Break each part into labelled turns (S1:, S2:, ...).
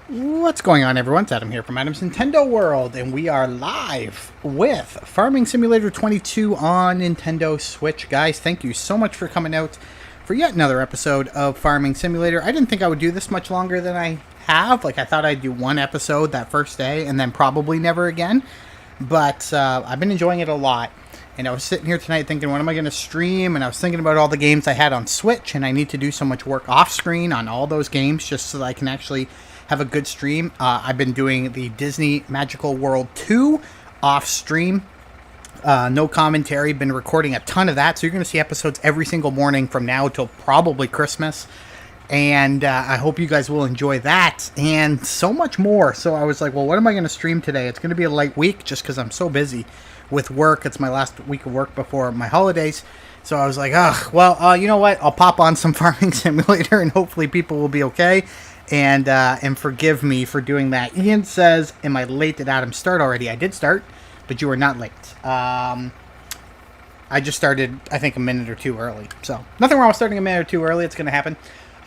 S1: What's going on, everyone? It's Adam here from Adam's Nintendo World, and we are live with Farming Simulator 22 on Nintendo Switch. Guys, thank you so much for coming out for yet another episode of Farming Simulator. I didn't think I would do this much longer than I have. Like, I thought I'd do one episode that first day and then probably never again. But I've been enjoying it a lot. And I was sitting here tonight thinking, what am I going to stream? And I was thinking about all the games I had on Switch, and I need to do so much work off screen on all those games just so that I can actually have a good stream. I've been doing the Disney Magical World 2 off stream. No commentary. Been recording a ton of that. So you're going to see episodes every single morning from now till probably Christmas. And I hope you guys will enjoy that and so much more. So I was like, well, what am I going to stream today? It's going to be a light week just because I'm so busy with work. It's my last week of work before my holidays. So I was like, you know what? I'll pop on some Farming Simulator and hopefully people will be okay. And forgive me for doing that. Ian says, am I late? Did Adam start already? I did start, but you were not late. I just started, I think, a minute or two early. So nothing wrong with starting a minute or two early. It's going to happen.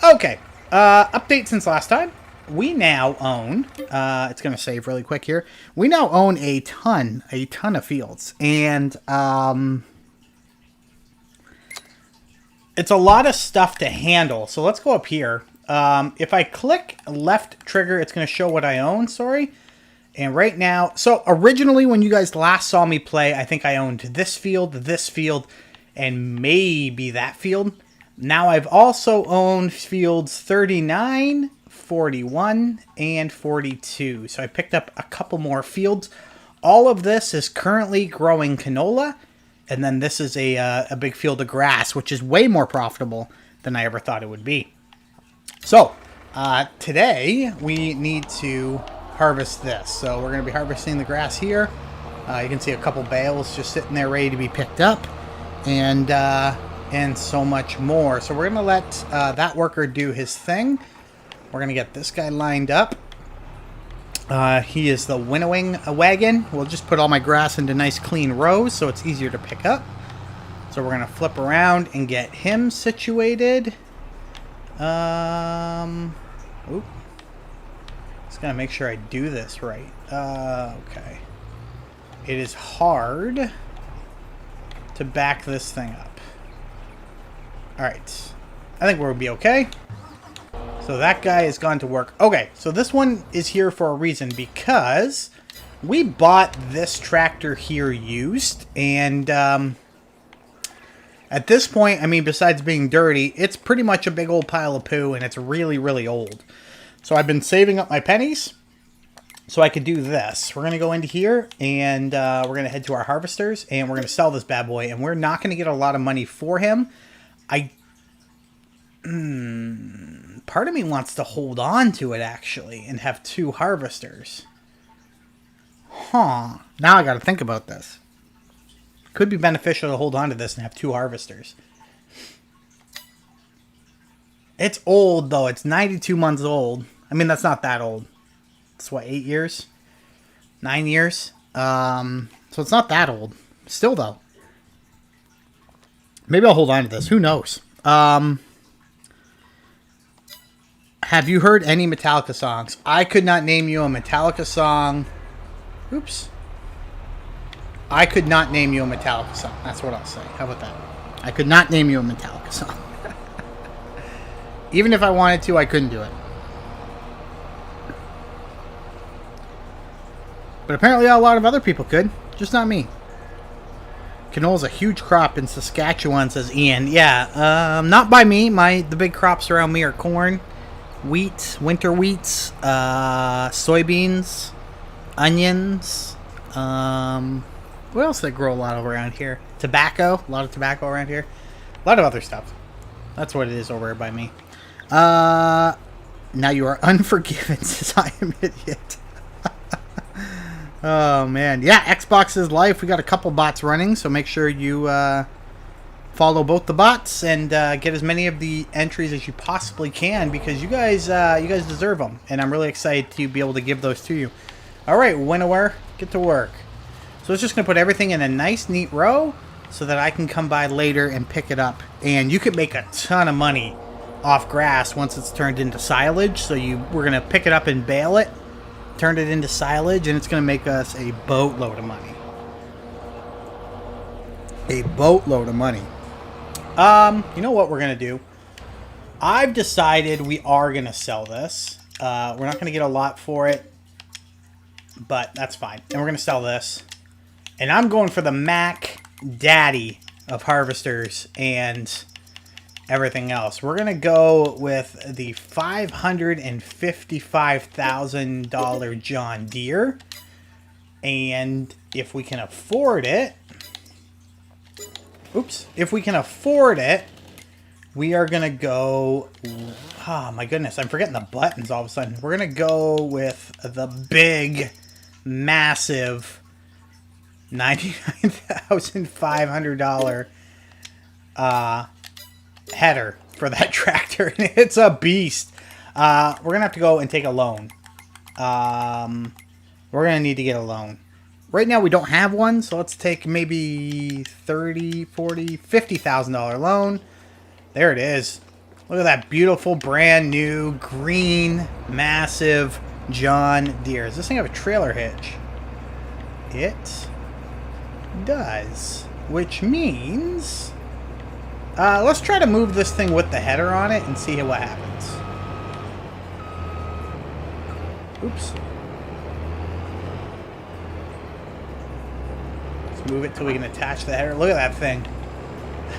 S1: Okay. Update since last time. We now own, it's going to save really quick here. We now own a ton of fields. And it's a lot of stuff to handle. So let's go up here. If I click left trigger, it's going to show what I own, sorry. And right now, so originally when you guys last saw me play, I think I owned this field, and maybe that field. Now I've also owned fields 39, 41, and 42. So I picked up a couple more fields. All of this is currently growing canola. And then this is a big field of grass, which is way more profitable than I ever thought it would be. So, today we need to harvest this. So we're going to be harvesting the grass here. You can see a couple bales just sitting there ready to be picked up. And so much more. So we're going to let that worker do his thing. We're going to get this guy lined up. He is the winnowing wagon. We'll just put all my grass into nice clean rows so it's easier to pick up. So we're going to flip around and get him situated. Oop. Just gotta make sure I do this right. Okay. It is hard to back this thing up. Alright. I think we'll be okay. So that guy has gone to work. Okay, so this one is here for a reason because we bought this tractor here used, and at this point, I mean, besides being dirty, it's pretty much a big old pile of poo, and it's really, really old. So I've been saving up my pennies so I could do this. We're going to go into here, and we're going to head to our harvesters, and we're going to sell this bad boy, and we're not going to get a lot of money for him. Part of me wants to hold on to it, actually, and have two harvesters. Huh. Now I got to think about this. Could be beneficial to hold on to this and have two harvesters. It's old, though. It's 92 months old. I mean, that's not that old. It's, what, 8 years? 9 years? So it's not that old. Still, though. Maybe I'll hold on to this. Who knows? Have you heard any Metallica songs? I could not name you a Metallica song. Oops. I could not name you a Metallica song. That's what I'll say. How about that? I could not name you a Metallica song. Even if I wanted to, I couldn't do it. But apparently a lot of other people could. Just not me. Canola's a huge crop in Saskatchewan, says Ian. Yeah, not by me. The big crops around me are corn, wheat, winter wheats, soybeans, onions, what else do they grow a lot around here? Tobacco. A lot of tobacco around here. A lot of other stuff. That's what it is over by me. Now you are unforgiven, says I am idiot. Oh, man. Yeah, Xbox is live. We got a couple bots running, so make sure you follow both the bots and get as many of the entries as you possibly can because you guys deserve them. And I'm really excited to be able to give those to you. All right, winnower, get to work. So it's just going to put everything in a nice, neat row so that I can come by later and pick it up. And you could make a ton of money off grass once it's turned into silage. So we're going to pick it up and bale it, turn it into silage, and it's going to make us a boatload of money. A boatload of money. You know what we're going to do? I've decided we are going to sell this. We're not going to get a lot for it, but that's fine. And we're going to sell this. And I'm going for the Mac Daddy of harvesters and everything else. We're going to go with the $555,000 John Deere. And if we can afford it... Oops. If we can afford it, we are going to go... Oh, my goodness. I'm forgetting the buttons all of a sudden. We're going to go with the big, massive $99,500 header for that tractor. It's a beast. We're going to have to go and take a loan. We're going to need to get a loan. Right now we don't have one, so let's take maybe $30,000, $40,000, $50,000 loan. There it is. Look at that beautiful, brand new, green, massive John Deere. Does this thing have a trailer hitch? It does. Which means... let's try to move this thing with the header on it and see what happens. Oops. Move it till we can attach the header. Look at that thing.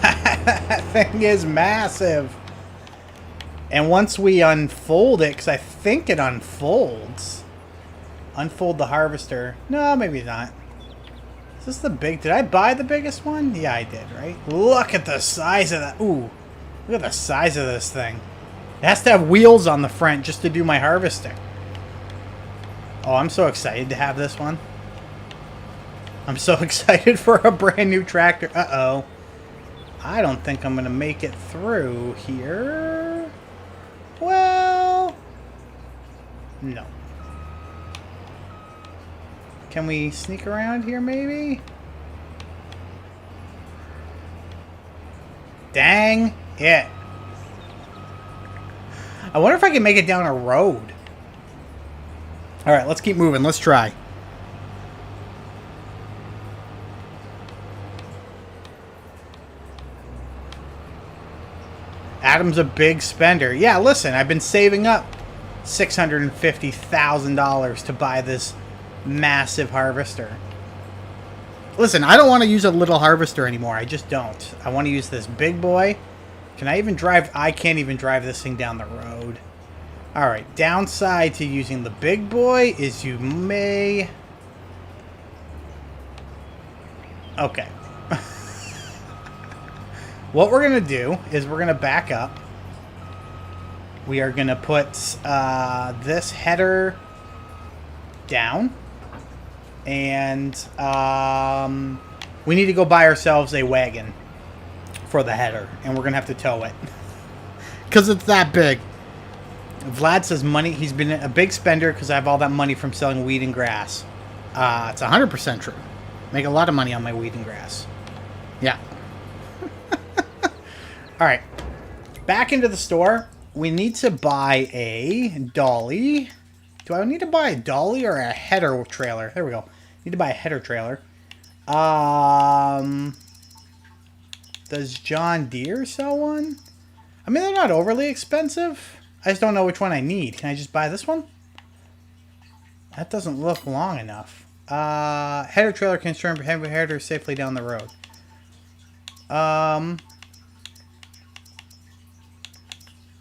S1: That thing is massive. And once we unfold it, because I think it unfolds. Unfold the harvester. No, maybe not. Is this the big... Did I buy the biggest one? Yeah, I did, right? Look at the size of that. Ooh. Look at the size of this thing. It has to have wheels on the front just to do my harvesting. Oh, I'm so excited to have this one. I'm so excited for a brand new tractor. Uh-oh. I don't think I'm going to make it through here. Well, no. Can we sneak around here maybe? Dang it. I wonder if I can make it down a road. All right, let's keep moving. Let's try. Adam's a big spender. Yeah, listen, I've been saving up $650,000 to buy this massive harvester. Listen, I don't want to use a little harvester anymore. I just don't. I want to use this big boy. Can I even drive? I can't even drive this thing down the road. Alright, downside to using the big boy is you may... Okay. What we're going to do is we're going to back up. We are going to put this header down. And we need to go buy ourselves a wagon for the header. And we're going to have to tow it. Because it's that big. Vlad says money. He's been a big spender because I have all that money from selling weed and grass. It's 100% true. Make a lot of money on my weed and grass. Yeah. Alright, back into the store. We need to buy a dolly. Do I need to buy a dolly or a header trailer? There we go. Need to buy a header trailer. Does John Deere sell one? I mean, they're not overly expensive. I just don't know which one I need. Can I just buy this one? That doesn't look long enough. Header trailer can turn header safely down the road.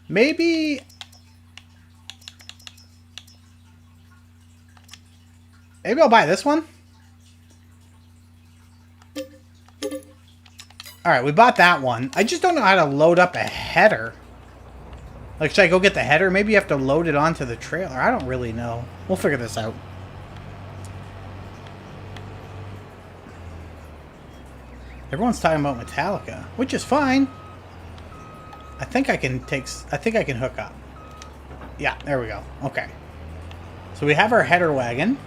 S1: Maybe I'll buy this one. Alright, we bought that one. I just don't know how to load up a header. Like, should I go get the header? Maybe you have to load it onto the trailer. I don't really know. We'll figure this out. Everyone's talking about Tallica, which is fine. I think I can hook up. Yeah, there we go. Okay. So we have our header wagon.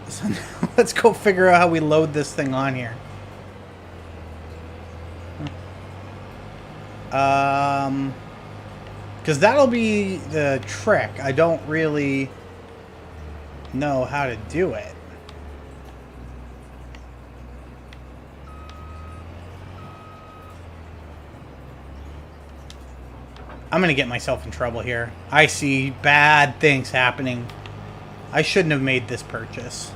S1: So now let's go figure out how we load this thing on here. Because that'll be the trick. I don't really know how to do it. I'm going to get myself in trouble here. I see bad things happening. I shouldn't have made this purchase.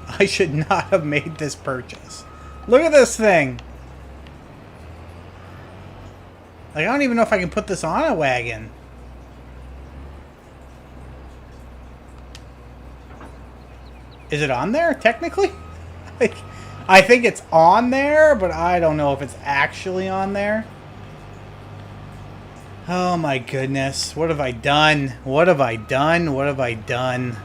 S1: I should not have made this purchase. Look at this thing. Like, I don't even know if I can put this on a wagon. Is it on there, technically? Like, I think it's on there, but I don't know if it's actually on there. Oh my goodness. What have I done? What have I done? What have I done?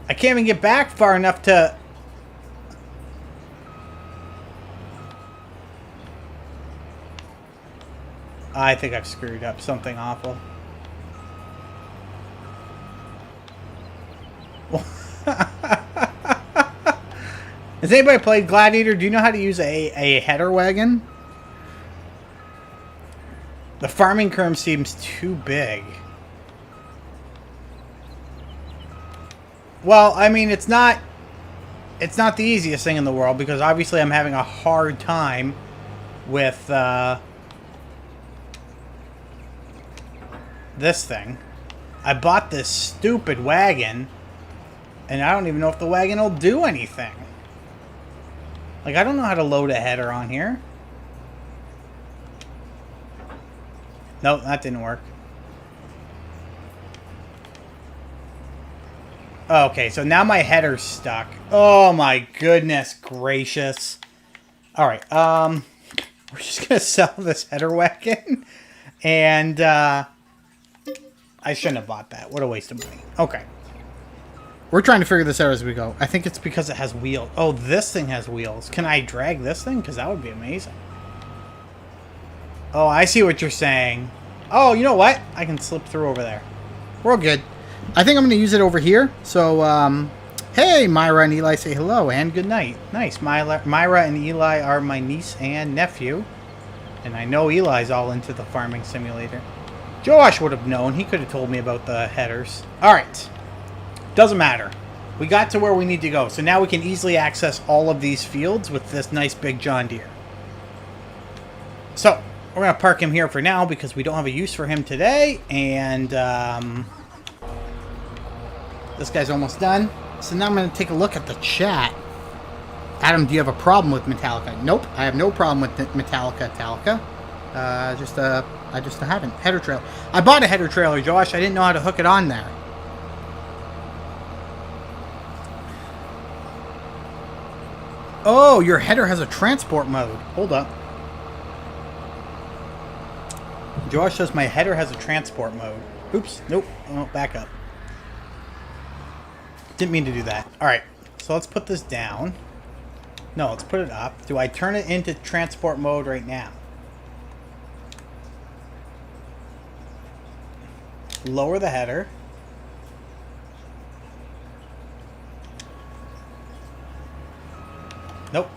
S1: I can't even get back far enough to... I think I've screwed up something awful. Has anybody played Gladiator? Do you know how to use a header wagon? The farming curve seems too big. Well, I mean, it's not the easiest thing in the world, because obviously I'm having a hard time with this thing. I bought this stupid wagon, and I don't even know if the wagon will do anything. Like, I don't know how to load a header on here. Nope, that didn't work. Okay, so now my header's stuck. Oh my goodness gracious. Alright, we're just gonna sell this header wagon. And, I shouldn't have bought that. What a waste of money. Okay. We're trying to figure this out as we go. I think it's because it has wheels. Oh, this thing has wheels. Can I drag this thing? Because that would be amazing. Oh, I see what you're saying. Oh, you know what? I can slip through over there. We're all good. I think I'm going to use it over here. So, hey, Myra and Eli say hello and good night. Nice. Myra and Eli are my niece and nephew. And I know Eli's all into the farming simulator. Josh would have known. He could have told me about the headers. Alright. Doesn't matter. We got to where we need to go. So now we can easily access all of these fields with this nice big John Deere. So, we're going to park him here for now because we don't have a use for him today. And, this guy's almost done. So now I'm going to take a look at the chat. Adam, do you have a problem with Metallica? Nope, I have no problem with Metallica. I just haven't. Header trailer. I bought a header trailer, Josh. I didn't know how to hook it on there. Oh, your header has a transport mode. Hold up. Josh says my header has a transport mode. Oops. Nope. Oh, back up. Didn't mean to do that. Alright. So let's put this down. No, let's put it up. Do I turn it into transport mode right now? Lower the header. Nope.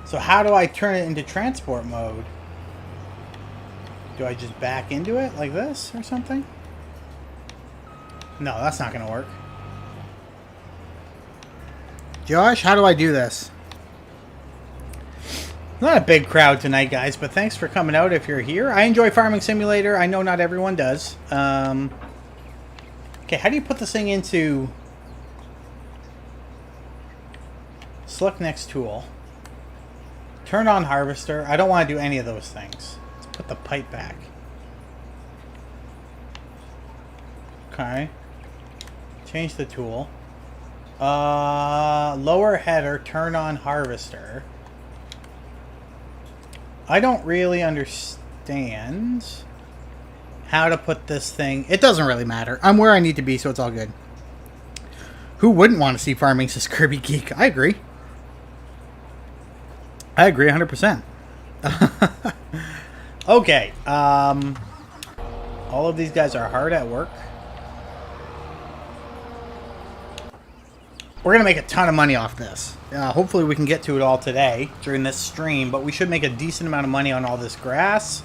S1: So how do I turn it into transport mode? Do I just back into it like this or something? No, that's not going to work. Josh, how do I do this? Not a big crowd tonight, guys, but thanks for coming out if you're here. I enjoy Farming Simulator. I know not everyone does. Okay, how do you put this thing into... Select next tool. Turn on harvester. I don't want to do any of those things. Let's put the pipe back. Okay. Change the tool. Lower header, turn on harvester. I don't really understand how to put this thing... It doesn't really matter. I'm where I need to be, so it's all good. Who wouldn't want to see farming, says Kirby Geek? I agree. I agree 100%. Okay, all of these guys are hard at work. We're going to make a ton of money off this. Hopefully we can get to it all today during this stream, but we should make a decent amount of money on all this grass.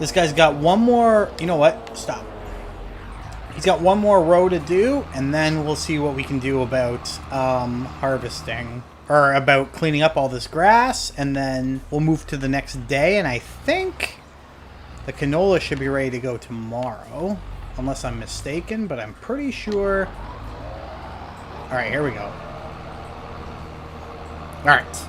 S1: This guy's got one more... You know what? Stop. He's got one more row to do, and then we'll see what we can do about harvesting. Or about cleaning up all this grass, and then we'll move to the next day, and I think the canola should be ready to go tomorrow. Unless I'm mistaken, but I'm pretty sure... Alright, here we go. Alright.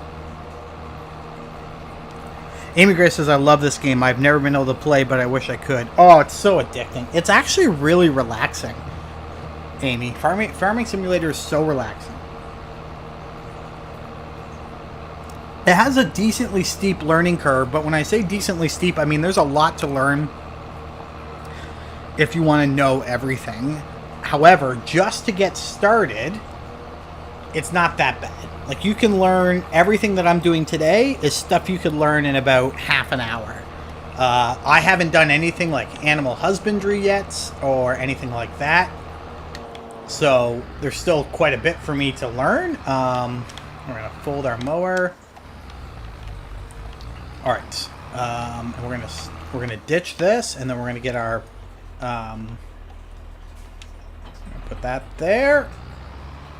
S1: Aimee Gray says, I love this game. I've never been able to play, but I wish I could. Oh, it's so addicting. It's actually really relaxing, Aimee. Farming Simulator is so relaxing. It has a decently steep learning curve, but when I say decently steep, I mean there's a lot to learn if you want to know everything. However, just to get started, it's not that bad. Like, you can learn everything that I'm doing today is stuff you could learn in about half an hour. I haven't done anything like animal husbandry yet or anything like that. So there's still quite a bit for me to learn. We're going to fold our mower. All right. And we're going to ditch this, and then we're going to get our... put that there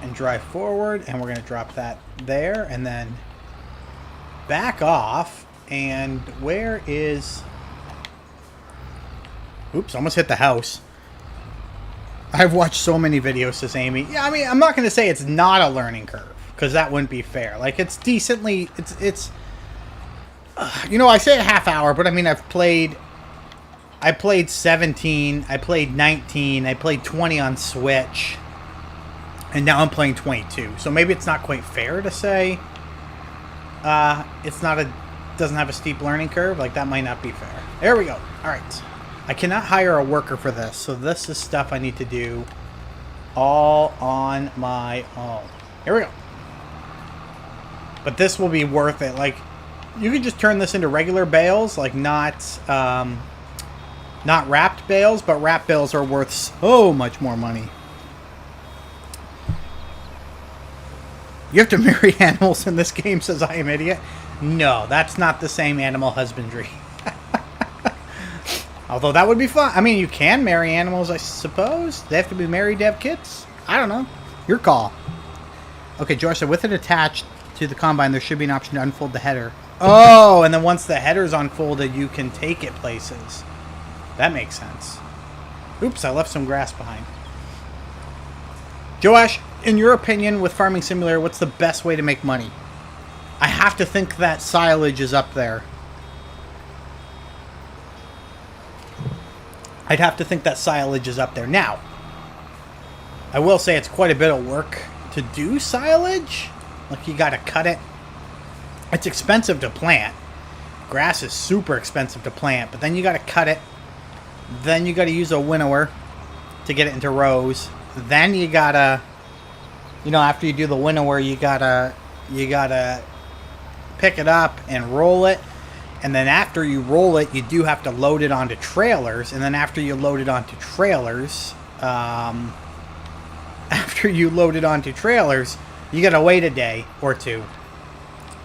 S1: and drive forward, and we're going to drop that there and then back off. And where is... Oops, almost hit the house. I've watched so many videos, says Aimee. Yeah, I mean, I'm not going to say it's not a learning curve, because that wouldn't be fair. Like, it's decently... It's you know, I say a half hour, but I mean, I played 17, I played 19, I played 20 on Switch, and now I'm playing 22. So maybe it's not quite fair to say doesn't have a steep learning curve. Like, that might not be fair. There we go. All right. I cannot hire a worker for this, so this is stuff I need to do all on my own. Here we go. But this will be worth it. Like, you could just turn this into regular bales, like not wrapped bales, but wrapped bales are worth so much more money. You have to marry animals in this game, says I am idiot. No, that's not the same animal husbandry. Although that would be fun. I mean, you can marry animals, I suppose. They have to be married to have kids. I don't know. Your call. Okay, George said, with it attached to the combine, there should be an option to unfold the header. Oh, and then once the header's unfolded, you can take it places. That makes sense. Oops, I left some grass behind. Joash, in your opinion, with Farming Simulator, what's the best way to make money? I have to think that silage is up there. I'd have to think that silage is up there. Now, I will say it's quite a bit of work to do silage. Like, you gotta cut it. It's expensive to plant. Grass is super expensive to plant, but then you gotta cut it. Then you gotta use a winnower to get it into rows. Then you gotta, you know, after you do the winnower, you gotta pick it up and roll it. And then after you roll it, you do have to load it onto trailers. And then after you load it onto trailers, you gotta wait a day or two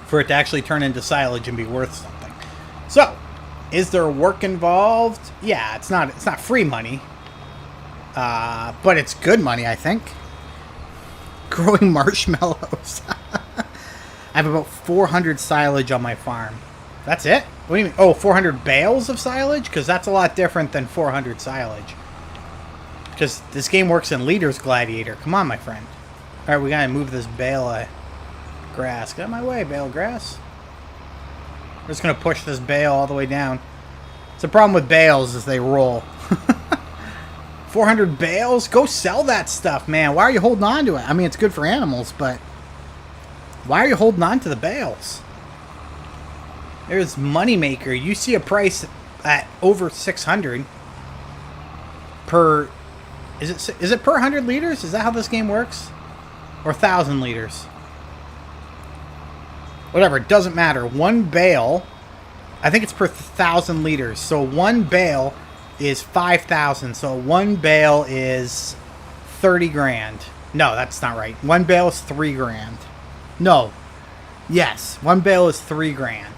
S1: for it to actually turn into silage and be worth something. So, is there work involved? Yeah, it's not free money, but it's good money, I think. Growing marshmallows. I have about 400 silage on my farm. That's it? What do you mean? Oh, 400 bales of silage? Because that's a lot different than 400 silage. Because this game works in liters, Gladiator. Come on, my friend. Alright, we gotta move this bale of grass. Get out of my way, bale of grass. We're just gonna push this bale all the way down. It's the problem with bales is they roll. 400 bales? Go sell that stuff, man. Why are you holding on to it? I mean, it's good for animals, but why are you holding on to the bales? There's Moneymaker. You see a price at over 600 per... Is it per 100 liters? Is that how this game works? Or 1,000 liters? Whatever, it doesn't matter. One bale I think it's per 1,000 liters. So one bale is 5,000. So one bale is 30 grand. No, that's not right. One bale is 3 grand. No. Yes, one bale is 3 grand.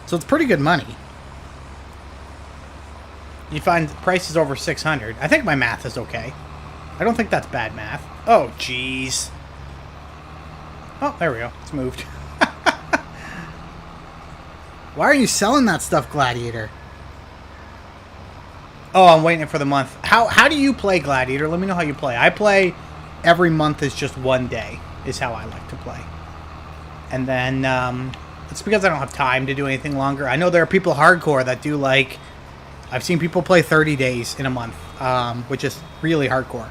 S1: So it's pretty good money. You find prices over 600. I think my math is okay. I don't think that's bad math. Oh, jeez. Oh, there we go. It's moved. Why are you selling that stuff, Gladiator? Oh, I'm waiting for the month. How do you play, Gladiator? Let me know how you play. I play every month is just one day, is how I like to play. And then, it's because I don't have time to do anything longer. I know there are people hardcore that do, like, I've seen people play 30 days in a month, which is really hardcore.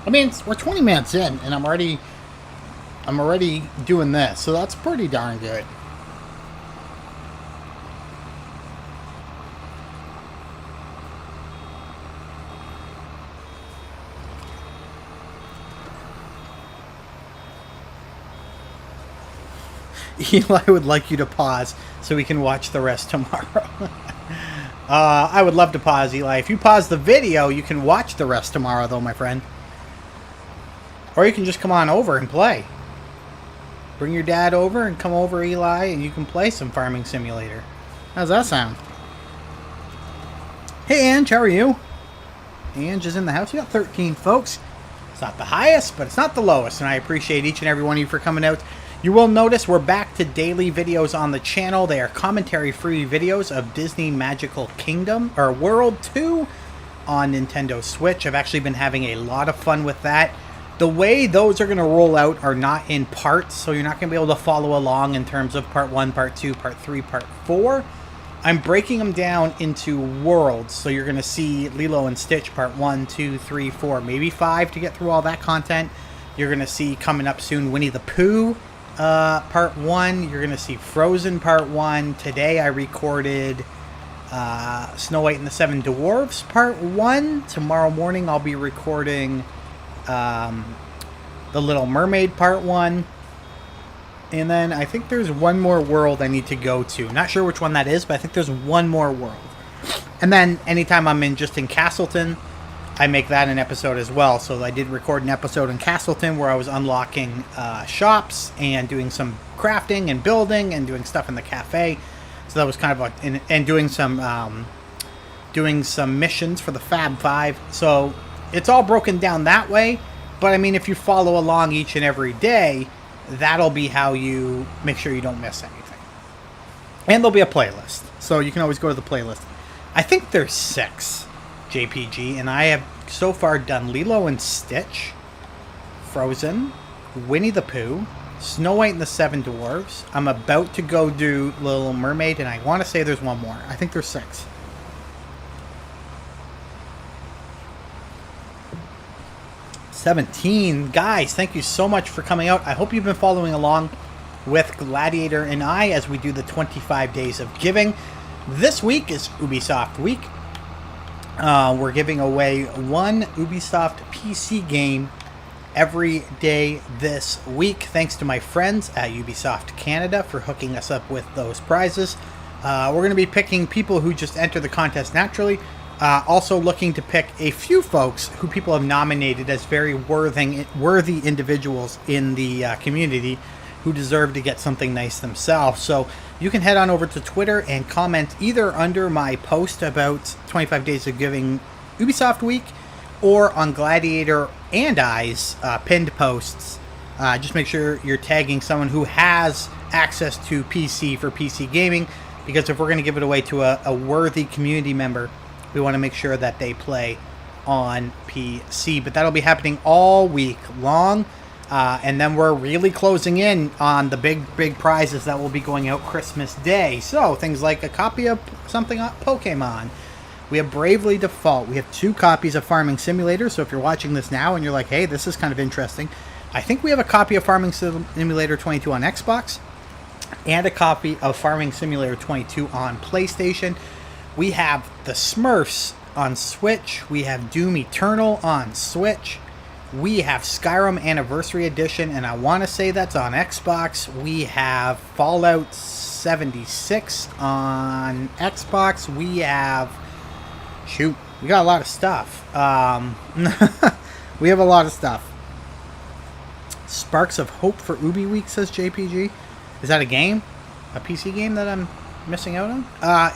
S1: I mean, we're 20 minutes in, and I'm already doing this, so that's pretty darn good. Eli would like you to pause so we can watch the rest tomorrow. I would love to pause, Eli. If you pause the video, you can watch the rest tomorrow, though, my friend. Or you can just come on over and play. Bring your dad over and come over, Eli, and you can play some Farming Simulator. How's that sound? Hey, Ange, how are you? Ange is in the house. We got 13 folks. It's not the highest, but it's not the lowest, and I appreciate each and every one of you for coming out. You will notice we're back to daily videos on the channel. They are commentary-free videos of Disney Magical Kingdom, or World 2 on Nintendo Switch. I've actually been having a lot of fun with that. The way those are going to roll out are not in parts, so you're not going to be able to follow along in terms of Part 1, Part 2, Part 3, Part 4. I'm breaking them down into worlds, so you're going to see Lilo and Stitch Part 1, 2, 3, 4, maybe 5 to get through all that content. You're going to see coming up soon Winnie the Pooh Part 1. You're going to see Frozen Part 1. Today I recorded Snow White and the Seven Dwarfs Part 1. Tomorrow morning I'll be recording The Little Mermaid Part 1. And then I think there's one more world I need to go to. Not sure which one that is, but I think there's one more world. And then anytime I'm in Castleton, I make that an episode as well. So I did record an episode in Castleton where I was unlocking shops and doing some crafting and building and doing stuff in the cafe. So that was kind of like, and doing some missions for the Fab Five. So it's all broken down that way. But I mean, if you follow along each and every day, that'll be how you make sure you don't miss anything. And there'll be a playlist, so you can always go to the playlist. I think there's 6 JPG, and I have so far done Lilo and Stitch, Frozen, Winnie the Pooh, Snow White and the Seven Dwarfs. I'm about to go do Little Mermaid, and I want to say there's one more. I think there's 6. Guys, thank you so much for coming out. I hope you've been following along with Gladiator and I as we do the 25 days of giving. This week is Ubisoft week. We're giving away one Ubisoft PC game every day this week. Thanks to my friends at Ubisoft Canada for hooking us up with those prizes. We're going to be picking people who just enter the contest naturally. Also looking to pick a few folks who people have nominated as very worthy individuals in the community who deserve to get something nice themselves. So you can head on over to Twitter and comment either under my post about 25 Days of Giving Ubisoft Week or on Gladiator and I's pinned posts. Just make sure you're tagging someone who has access to PC for PC gaming, because if we're going to give it away to a worthy community member, we want to make sure that they play on PC. But that'll be happening all week long. And then we're really closing in on the big prizes that will be going out Christmas Day. So things like a copy of something on Pokemon. We have Bravely Default. We have 2 copies of Farming Simulator. So if you're watching this now and you're like, hey, this is kind of interesting, I think we have a copy of Farming Simulator 22 on Xbox and a copy of Farming Simulator 22 on PlayStation. We have the Smurfs on Switch. We have Doom Eternal on Switch. We have Skyrim Anniversary Edition, and I want to say that's on Xbox. We have Fallout 76 on Xbox. We have... Shoot, we got a lot of stuff. We have a lot of stuff. Sparks of Hope for Ubi Week, says JPG. Is that a game? A PC game that I'm missing out on?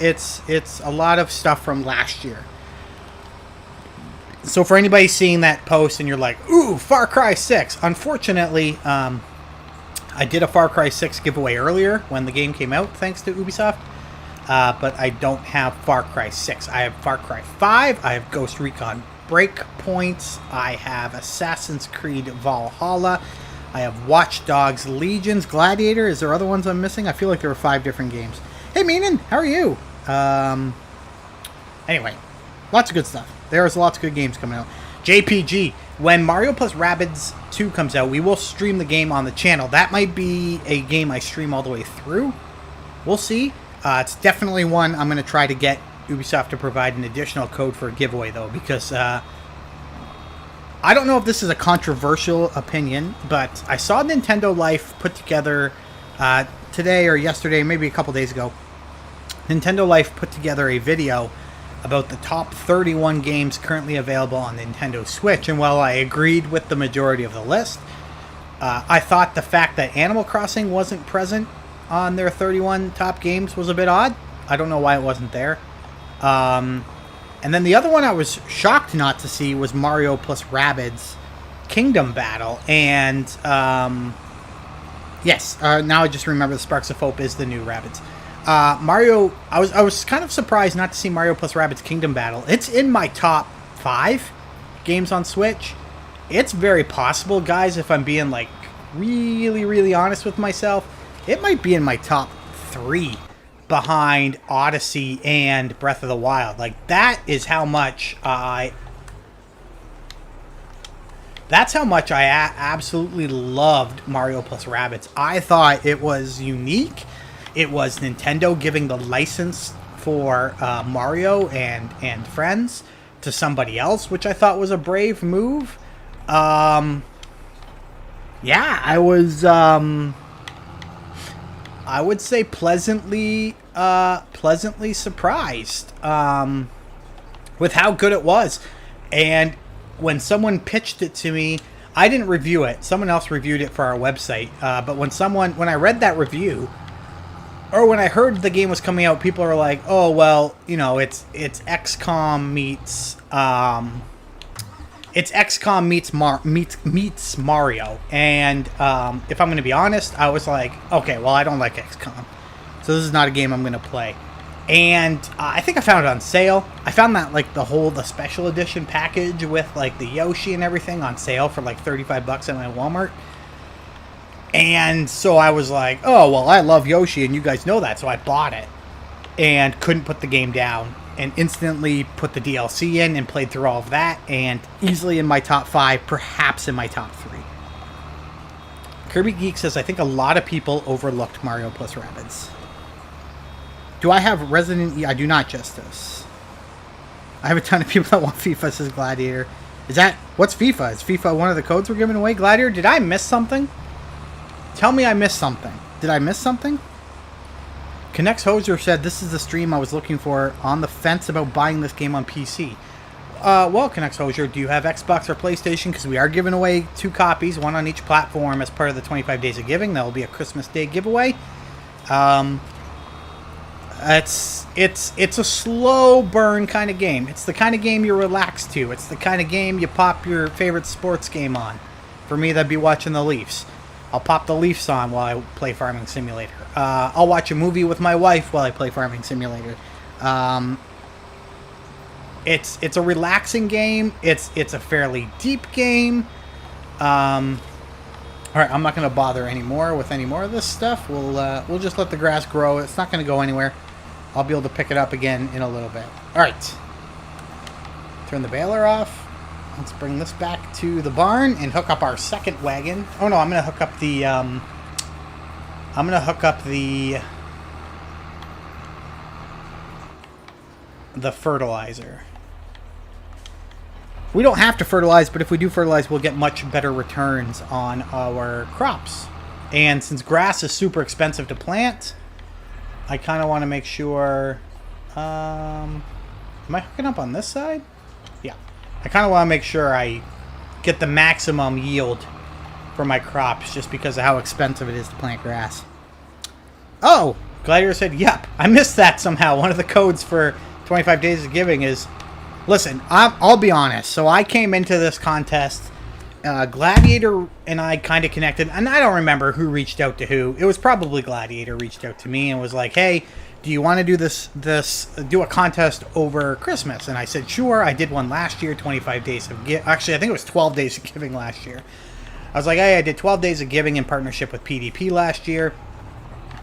S1: It's a lot of stuff from last year. So for anybody seeing that post and you're like, ooh, Far Cry 6. Unfortunately, I did a Far Cry 6 giveaway earlier when the game came out, thanks to Ubisoft. But I don't have Far Cry 6. I have Far Cry 5. I have Ghost Recon Breakpoints. I have Assassin's Creed Valhalla. I have Watch Dogs Legions. Gladiator. Is there other ones I'm missing? I feel like there were 5 different games. Hey, Menin, how are you? Anyway, lots of good stuff. There's lots of good games coming out. JPG, when Mario plus Rabbids 2 comes out, we will stream the game on the channel. That might be a game I stream all the way through. We'll see. It's definitely one I'm going to try to get Ubisoft to provide an additional code for a giveaway, though, because I don't know if this is a controversial opinion, but I saw Nintendo Life put together today or yesterday, maybe a couple days ago. Nintendo Life put together a video about the top 31 games currently available on Nintendo Switch, and while I agreed with the majority of the list, I thought the fact that Animal Crossing wasn't present on their 31 top games was a bit odd. I don't know why it wasn't there. And then the other one I was shocked not to see was Mario plus Rabbids Kingdom Battle, and yes, now I just remember the Sparks of Hope is the new Rabbids. Mario, I was kind of surprised not to see Mario plus Rabbids Kingdom Battle. It's in my top 5 games on Switch. It's very possible, guys, if I'm being like really, really honest with myself, it might be in my top 3 behind Odyssey and Breath of the Wild. Like, that is how much that's how much I absolutely loved Mario plus Rabbids. I thought it was unique. It was Nintendo giving the license for Mario and Friends to somebody else, which I thought was a brave move. Yeah, I was, I would say pleasantly surprised with how good it was. And when someone pitched it to me, I didn't review it. Someone else reviewed it for our website. But when I read that review, or when I heard the game was coming out, people are like, "Oh well, you know, it's XCOM meets meets Mario." And if I'm going to be honest, I was like, "Okay, well, I don't like XCOM, so this is not a game I'm going to play." And I think I found it on sale. I found that like the special edition package with like the Yoshi and everything on sale for like $35 at my Walmart. And so I was like, oh, well, I love Yoshi, and you guys know that, so I bought it. And couldn't put the game down. And instantly put the DLC in and played through all of that. And easily in my top 5, perhaps in my top 3. Kirby Geek says, I think a lot of people overlooked Mario plus Rabbids. Do I have Resident Evil? I do not, Justice. I have a ton of people that want FIFA, says Gladiator. What's FIFA? Is FIFA one of the codes we're giving away? Gladiator, did I miss something? Tell me I missed something. Did I miss something? Connects Hoser said, this is the stream I was looking for, on the fence about buying this game on PC. Well, Connects Hoser, do you have Xbox or PlayStation? Because we are giving away 2 copies, one on each platform as part of the 25 Days of Giving. That will be a Christmas Day giveaway. It's a slow burn kind of game. It's the kind of game you're relaxed to. It's the kind of game you pop your favorite sports game on. For me, that'd be watching the Leafs. I'll pop the Leafs on while I play Farming Simulator. I'll watch a movie with my wife while I play Farming Simulator. It's a relaxing game. It's a fairly deep game. All right, I'm not going to bother anymore with any more of this stuff. We'll just let the grass grow. It's not going to go anywhere. I'll be able to pick it up again in a little bit. All right. Turn the baler off. Let's bring this back to the barn and hook up our second wagon. Oh no, I'm gonna hook up the fertilizer. We don't have to fertilize, but if we do fertilize, we'll get much better returns on our crops. And since grass is super expensive to plant, I kind of want to make sure... am I hooking up on this side? Yeah. I kind of want to make sure I get the maximum yield for my crops just because of how expensive it is to plant grass. Oh! Gladiator said, yep. I missed that somehow. One of the codes for 25 Days of Giving is... Listen, I'll be honest. So I came into this contest... Gladiator and I kind of connected, and I don't remember who reached out to who. It was probably Gladiator reached out to me and was like, hey, do you want to do do a contest over Christmas? And I said, sure. I did one last year, 25 Days of Giving. Actually, I think it was 12 Days of Giving last year. I was like, hey, I did 12 Days of Giving in partnership with PDP last year,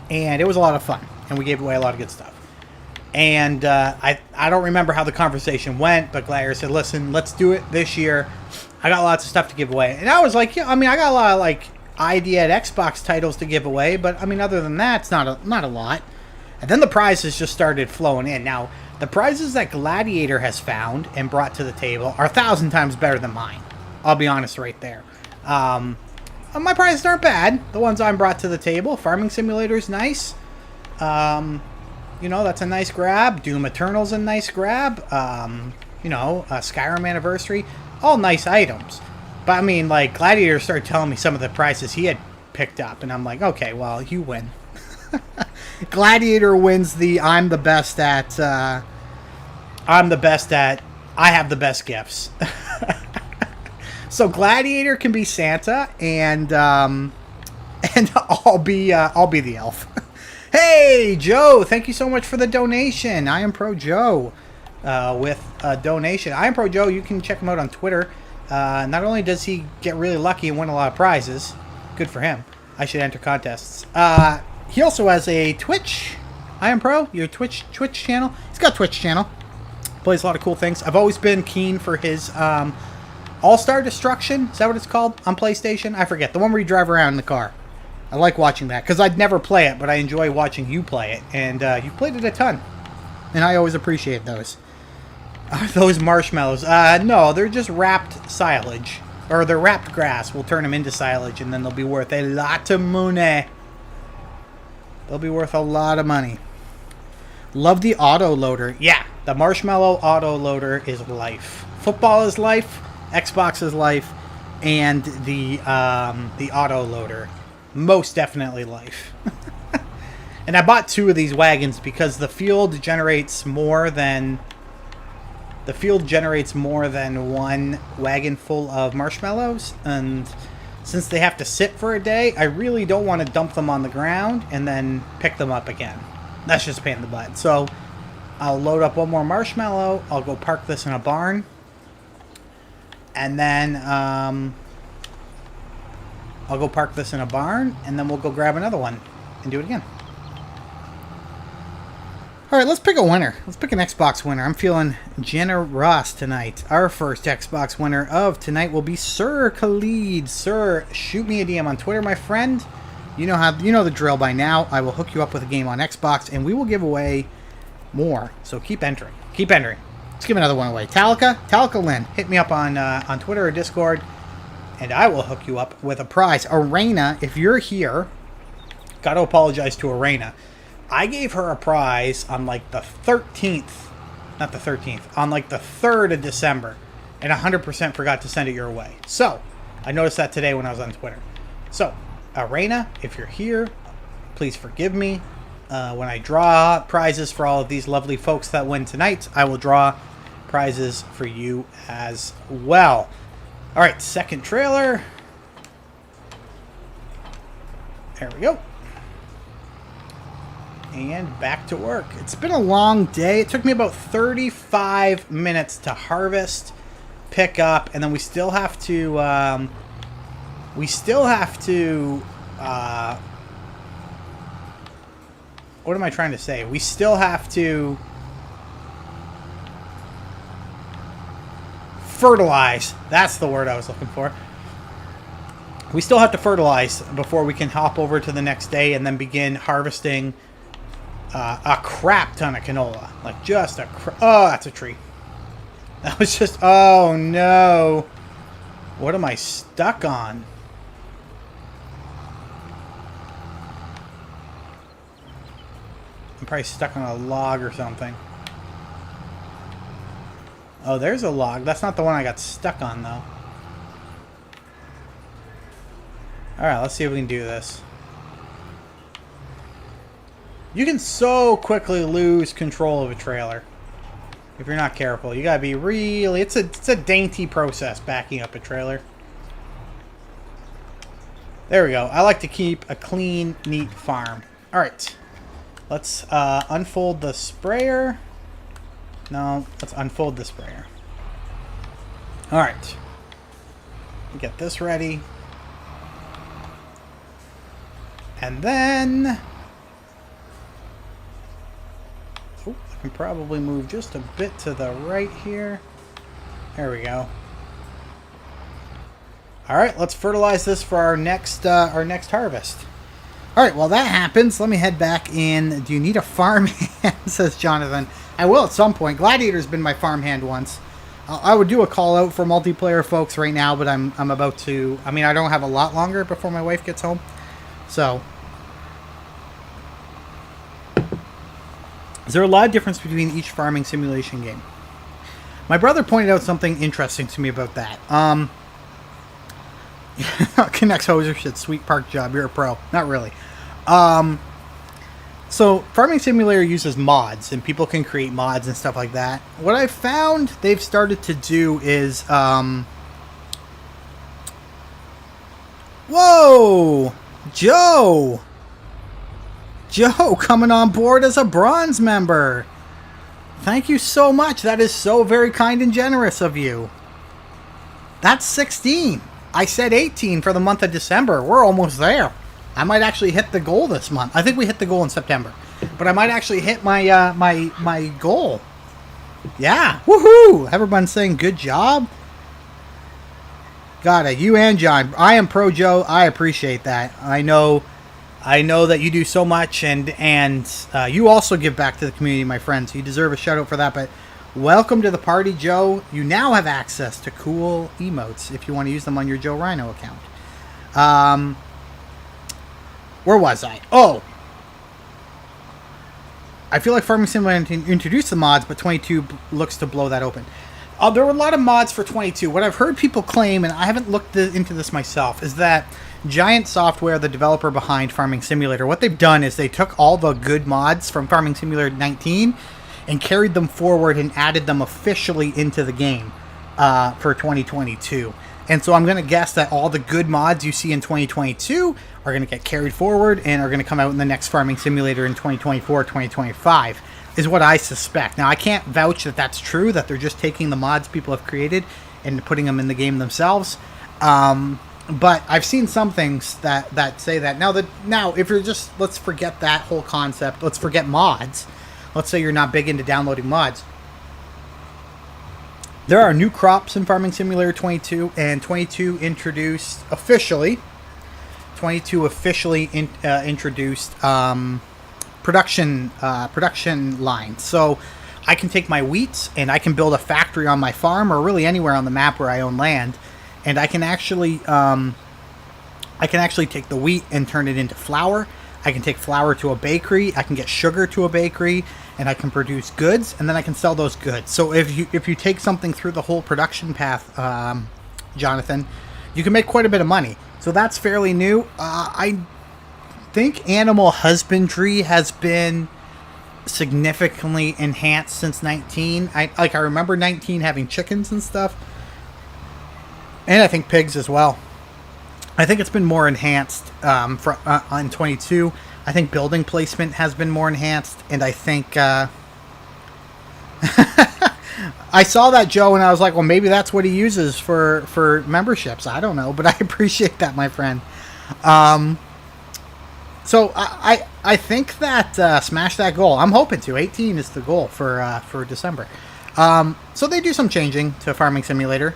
S1: and it was a lot of fun, and we gave away a lot of good stuff. And I don't remember how the conversation went, but Gladiator said, listen, let's do it this year. I got lots of stuff to give away. And I was like, yeah, I mean, I got a lot of, like, ID at Xbox titles to give away, but, I mean, other than that, it's not a lot. And then the prizes just started flowing in. Now, the prizes that Gladiator has found and brought to the table are 1,000 times better than mine. I'll be honest right there. My prizes aren't bad. The ones I brought to the table. Farming Simulator's nice. You know, that's a nice grab. Doom Eternal's a nice grab. You know, Skyrim Anniversary. All nice items. But, I mean, like, Gladiator started telling me some of the prizes he had picked up. And I'm like, okay, well, you win. Gladiator wins the I have the best gifts. So Gladiator can be Santa, and I'll be the elf. Hey, Joe, thank you so much for the donation. I am Pro Joe with a donation. I am Pro Joe. You can check him out on Twitter. Not only does he get really lucky and win a lot of prizes, good for him. I should enter contests. He also has a Twitch. I am Pro, your Twitch channel. He's got a Twitch channel. Plays a lot of cool things. I've always been keen for his All-Star Destruction. Is that what it's called on PlayStation? I forget. The one where you drive around in the car. I like watching that because I'd never play it, but I enjoy watching you play it. And you've played it a ton. And I always appreciate those. Are those marshmallows? No, they're just wrapped silage. Or they're wrapped grass. We'll turn them into silage, and then they'll be worth a lot of money. They'll be worth a lot of money. Love the auto loader. Yeah, the marshmallow auto loader is life. Football is life. Xbox is life. And the auto loader. Most definitely life. And I bought 2 of these wagons because the field generates more than... one wagon full of marshmallows, and since they have to sit for a day, I really don't want to dump them on the ground and then pick them up again. That's just a pain in the butt. So I'll load up one more marshmallow, I'll go park this in a barn, and then I'll go park this in a barn, and then we'll go grab another one and do it again. Alright, let's pick a winner. Let's pick an Xbox winner. I'm feeling generous tonight. Our first Xbox winner of tonight will be Sir Khalid. Sir, shoot me a DM on Twitter, my friend. You know the drill by now. I will hook you up with a game on Xbox, and we will give away more. So keep entering. Keep entering. Let's give another one away. Tallica Lynn. Hit me up on Twitter or Discord, and I will hook you up with a prize. Arena, if you're here, got to apologize to Arena. I gave her a prize on like the 13th, not the 13th, on like the 3rd of December, and 100% forgot to send it your way. So, I noticed that today when I was on Twitter. So, Arena, if you're here, please forgive me. When I draw prizes for all of these lovely folks that win tonight, I will draw prizes for you as well. Alright, second trailer. There we go. And back to work. It's been a long day. It took me about 35 minutes to harvest, pick up, and then we still have to, what am I trying to say? We still have to fertilize. That's the word I was looking for. We still have to fertilize before we can hop over to the next day and then begin harvesting a crap ton of canola. Like just a oh, that's a tree. That was just... Oh, no. What am I stuck on? I'm probably stuck on a log or something. Oh, there's a log. That's not the one I got stuck on, though. Alright, let's see if we can do this. You can so quickly lose control of a trailer if you're not careful. You gotta be really... It's a dainty process backing up a trailer. There we go. I like to keep a clean, neat farm. Alright. Let's unfold the sprayer. No, let's unfold the sprayer. Alright. Get this ready. And then... Oh, I can probably move just a bit to the right here. There we go. Alright, let's fertilize this for our next harvest. Alright, while that happens, let me head back in. Do you need a farmhand? Says Jonathan. I will at some point. Gladiator's been my farmhand once. I would do a call out for multiplayer folks right now, but I'm about to... I mean, I don't have a lot longer before my wife gets home. So... Is there a lot of difference between each farming simulation game? My brother pointed out something interesting to me about that. Connects hoser shit, sweet park job, you're a pro. Not really. So, Farming Simulator uses mods, and people can create mods and stuff like that. What I've found they've started to do is, Whoa! Joe! Joe coming on board as a bronze member. Thank you so much. That is so very kind and generous of you. That's 16. I said 18 for the month of December. We're almost there. I might actually hit the goal this month. I think we hit the goal in September. But I might actually hit my my goal. Yeah. Woohoo! Everyone's saying good job. Got it. You and John. I am pro Joe. I appreciate that. I know that you do so much, and you also give back to the community, my friends. You deserve a shout out for that. But welcome to the party, Joe. You now have access to cool emotes if you want to use them on your Joe Rhino account. Where was I? Oh, I feel like Farming Simulator introduced the mods, but 22 looks to blow that open. There were a lot of mods for 22. What I've heard people claim, and I haven't looked into this myself, is that Giant Software, the developer behind Farming Simulator, what they've done is they took all the good mods from Farming Simulator 19 and carried them forward and added them officially into the game for 2022. And so I'm going to guess that all the good mods you see in 2022 are going to get carried forward and are going to come out in the next Farming Simulator in 2024, 2025, is what I suspect. Now, I can't vouch that that's true, that they're just taking the mods people have created and putting them in the game themselves. But I've seen some things that say that. Now, if you're just, let's forget that whole concept. Let's forget mods. Let's say you're not big into downloading mods. There are new crops in Farming Simulator 22, and 22 officially introduced production lines. So I can take my wheat and I can build a factory on my farm, or really anywhere on the map where I own land, and I can actually take the wheat and turn it into flour. I can take flour to a bakery. I can get sugar to a bakery, and I can produce goods, and then I can sell those goods. So if you take something through the whole production path, Jonathan, you can make quite a bit of money. So that's fairly new. I think animal husbandry has been significantly enhanced since 19. I remember 19 having chickens and stuff, and I think pigs as well. I think it's been more enhanced on 22. I think building placement has been more enhanced, and I think I saw that, Joe, and I was like, well, maybe that's what he uses for memberships. I don't know, but I appreciate that, my friend. So I think that smash that goal. I'm hoping to. 18 is the goal for December. So they do some changing to Farming Simulator.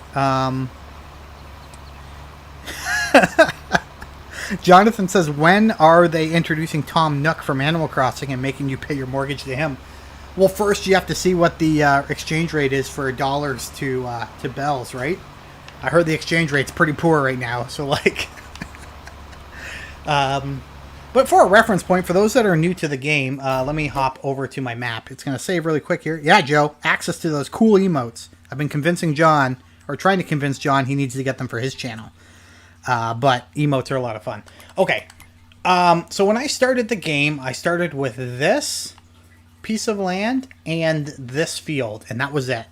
S1: Jonathan says, when are they introducing Tom Nook from Animal Crossing and making you pay your mortgage to him? Well, first you have to see what the exchange rate is for dollars to bells, right? I heard the exchange rate's pretty poor right now, so like... But for a reference point, for those that are new to the game, let me hop over to my map. It's going to save really quick here. Yeah, Joe, access to those cool emotes. I've been convincing John, or trying to convince John he needs to get them for his channel. But emotes are a lot of fun. Okay, so when I started the game, I started with this piece of land and this field, and that was it.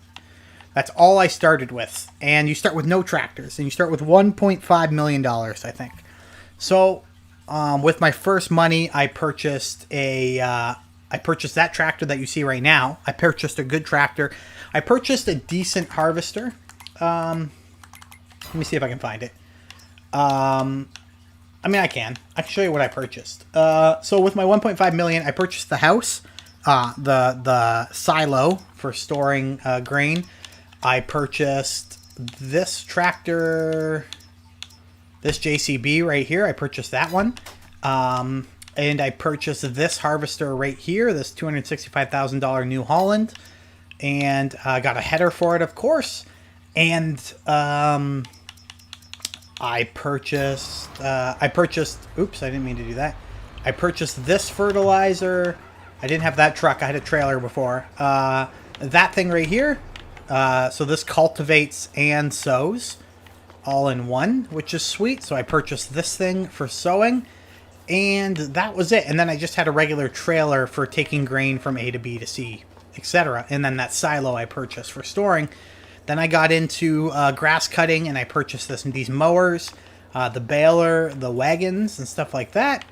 S1: That's all I started with. And you start with no tractors, and you start with $1.5 million, I think. So, with my first money, I purchased that tractor that you see right now. I purchased a good tractor. I purchased a decent harvester. Let me see if I can find it. I mean, I can show you what I purchased. So with my 1.5 million, I purchased the house, the silo for storing grain. I purchased this tractor, this JCB right here. I purchased that one. And I purchased this harvester right here, this $265,000 New Holland. And I got a header for it, of course. And I purchased, oops, I didn't mean to do that. I purchased this fertilizer. I didn't have that truck. I had a trailer before. That thing right here. So this cultivates and sows all in one, which is sweet. So I purchased this thing for sowing, and that was it. And then I just had a regular trailer for taking grain from A to B to C, etc. And then that silo I purchased for storing. Then I got into grass cutting, and I purchased these mowers, the baler, the wagons, and stuff like that.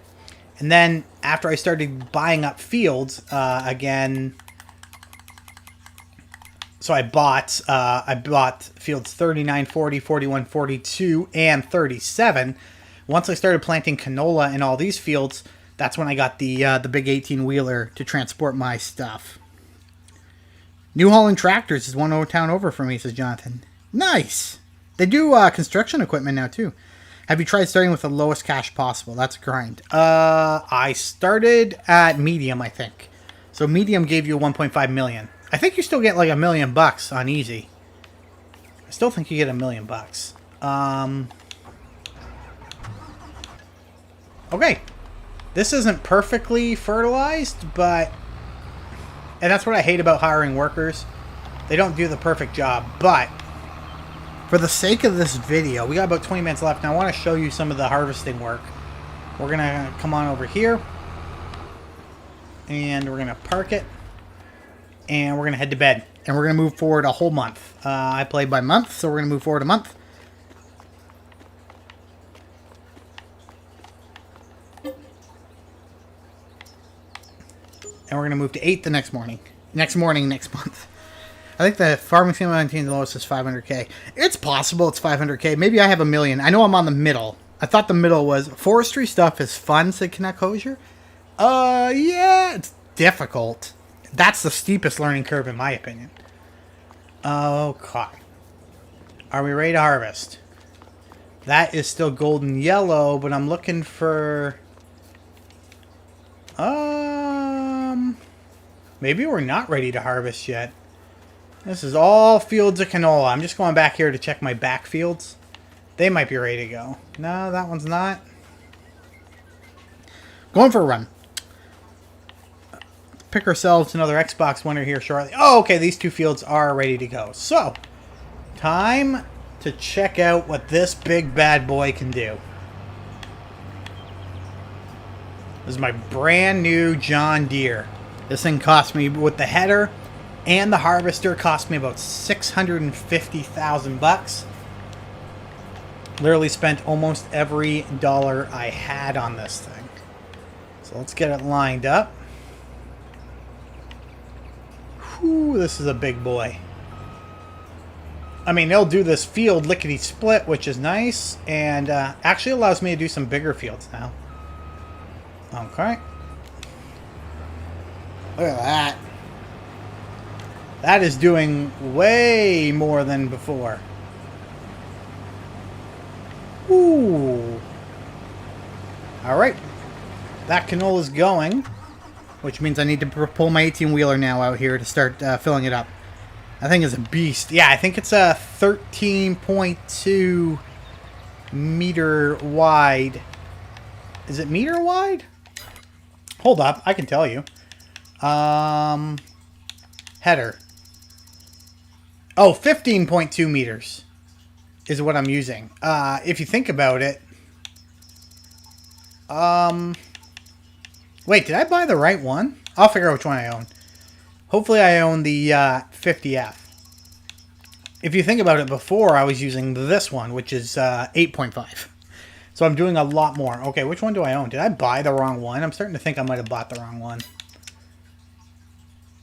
S1: And then after I started buying up fields again, so I bought fields 39, 40, 41, 42, and 37. Once I started planting canola in all these fields, that's when I got the big 18-wheeler to transport my stuff. New Holland Tractors is one town over for me, says Jonathan. Nice. They do construction equipment now, too. Have you tried starting with the lowest cash possible? That's a grind. I started at medium, I think. So medium gave you 1.5 million. I think you still get like $1 million on easy. I still think you get $1 million. Okay. This isn't perfectly fertilized, but... And that's what I hate about hiring workers. They don't do the perfect job, but... For the sake of this video, we got about 20 minutes left, and I want to show you some of the harvesting work. We're going to come on over here. And we're going to park it. And we're going to head to bed. And we're going to move forward a whole month. I play by month, so we're going to move forward a month. And we're going to move to 8 the next morning. Next month. I think the farming family maintains the lowest is 500k. It's possible it's 500k. Maybe I have $1 million. I know I'm on the middle. I thought the middle was... Forestry stuff is fun, said Connect Hosier. Yeah, it's difficult. That's the steepest learning curve, in my opinion. Okay. Are we ready to harvest? That is still golden yellow, but I'm looking for... Maybe we're not ready to harvest yet. This is all fields of canola. I'm just going back here to check my back fields. They might be ready to go. No, that one's not. Going for a run. Pick ourselves another Xbox winner here shortly. Oh, okay, these two fields are ready to go. So, time to check out what this big bad boy can do. This is my brand new John Deere. This thing cost me, with the header and the harvester, cost me about $650,000. Literally spent almost every dollar I had on this thing. So let's get it lined up. Whew, this is a big boy. I mean, they'll do this field lickety-split, which is nice, and actually allows me to do some bigger fields now. Okay. Look at that. That is doing way more than before. Ooh. Alright. That canola's going. which means I need to pull my 18-wheeler now out here to start filling it up. That thing is a beast. Yeah, I think it's a 13.2 meter wide. Is it meter wide? Hold up, I can tell you. Header. Oh, 15.2 meters is what I'm using. If you think about it. Wait, did I buy the right one? I'll figure out which one I own. Hopefully I own the 50F. If you think about it, before I was using this one, which is 8.5. So I'm doing a lot more. Okay, which one do I own? Did I buy the wrong one? I'm starting to think I might have bought the wrong one.